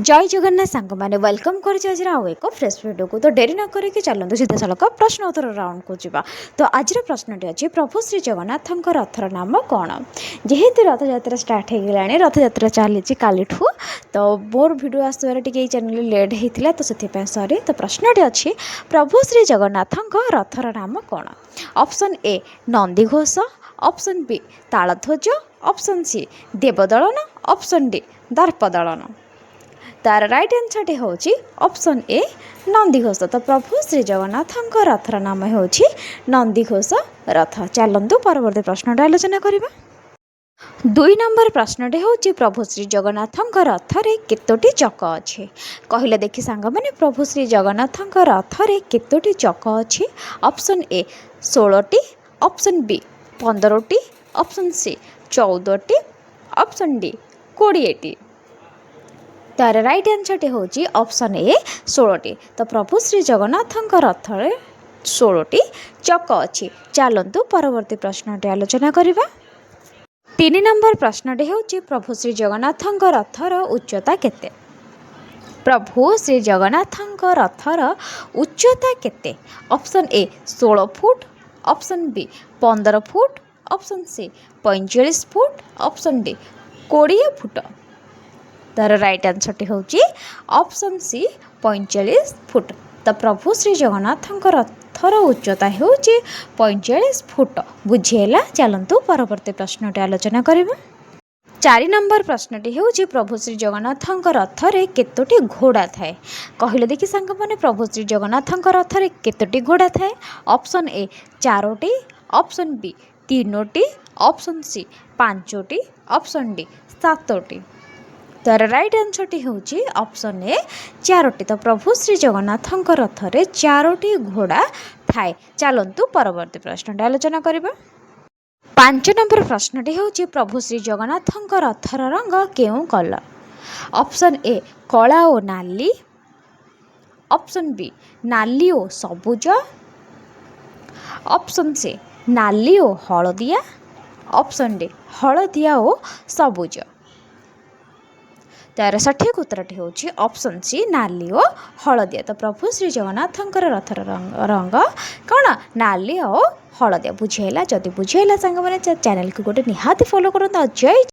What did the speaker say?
जय जगन्नाथ सांग मैंने वेलकम कर आउ एक फ्रेश वीडियो को तो डेरी न करके चलते सीधा सड़क प्रश्न उत्तर राउंड को जीवा। तो आज प्रश्नटी अच्छी प्रभु श्री जगन्नाथ रथर नाम कौन। जेहेतु रथ यात्रा स्टार्ट हो गला रथ यात्रा चली काली तो मोर वीडियो आसबार टे चैनल लेट होता तो से सॉरी। तो प्रश्नटी अच्छी प्रभु श्री जगन्नाथ रथर नाम कौन। Option A Nandighosa, option B Taladhwaja, option C Devadalana, option D Darpadalana. तार राइट आंसर हूँ ऑप्शन ए नंदीघोष। तो प्रभु श्री जगन्नाथ रथर नाम हूँ नंदीघोष रथ। चलतु परवर्ती प्रश्न आलोचना करवा। 2 नंबर प्रश्नटे हूँ प्रभु श्री जगन्नाथ रथरे केतोटी चक अच्छे कहले देखी सांग मैंने प्रभु श्री जगन्नाथ रथरे केतोटी चक अच्छे। ऑप्शन ए 16टी, ऑप्शन बी 15टी, ऑप्शन सी 14टी, ऑप्शन डी 20टी। तार राइट आंसर हूँ ऑप्शन ए 16टी। तो प्रभु श्री जगन्नाथ रथरे 16टी चक अच्छी। चलतु परवर्ती प्रश्न आलोचना करवा। 3 नंबर प्रश्नटे हूँ प्रभु श्री जगन्नाथ रथर उच्चता केते। प्रभु श्री जगन्नाथ रथर उच्चता केते। Option A 16 foot, option B 15 foot, option C 45 foot, option D 20 foot. तार राइट आंसर हूँ ऑप्शन सी 45 फुट। तो प्रभु श्री जगन्नाथ रथर उच्चता हूँ 45 फुट। बुझीगला। चलतु परवर्ती प्रश्न आलोचना करवा। 4 नंबर प्रश्नटी हूँ प्रभु श्री जगन्नाथ रथरे केतोटी घोड़ा थाए कहले देखी सांग मैंने प्रभु श्री जगन्नाथ रथरे केतोटी घोड़ा थाए। ऑप्शन ए 4टी, ऑप्शन बी 3टी, ऑप्शन सी 5टी, ऑप्शन डी 7टी। तार राइट आंसर हूँ ऑप्शन ए 4टी। तो प्रभु श्री जगन्नाथ रथरे 4टी घोड़ा थाए। चलतु परवर्ती प्रश्न आलोचना करवा। 5 नंबर प्रश्नटी हूँ प्रभु श्री जगन्नाथ रथर रंग केउं कलर। ऑप्शन ए कला ओ नाली, ऑप्शन बी नाली ओ सबुज, ऑप्शन सी नाली ओ हलदिया, ऑप्शन डी हलदिया ओ सबुज। तार सठिक उत्तरटी हूँ ऑप्शन सी नाली ओ हलदिया। तो प्रभु श्री जगन्नाथ रथर रंग कौन नाली ओ हलदिया। बुझेगा। जदि बुझेगा सांग मैंने चैनल को गोटे निहाती फॉलो करता। जय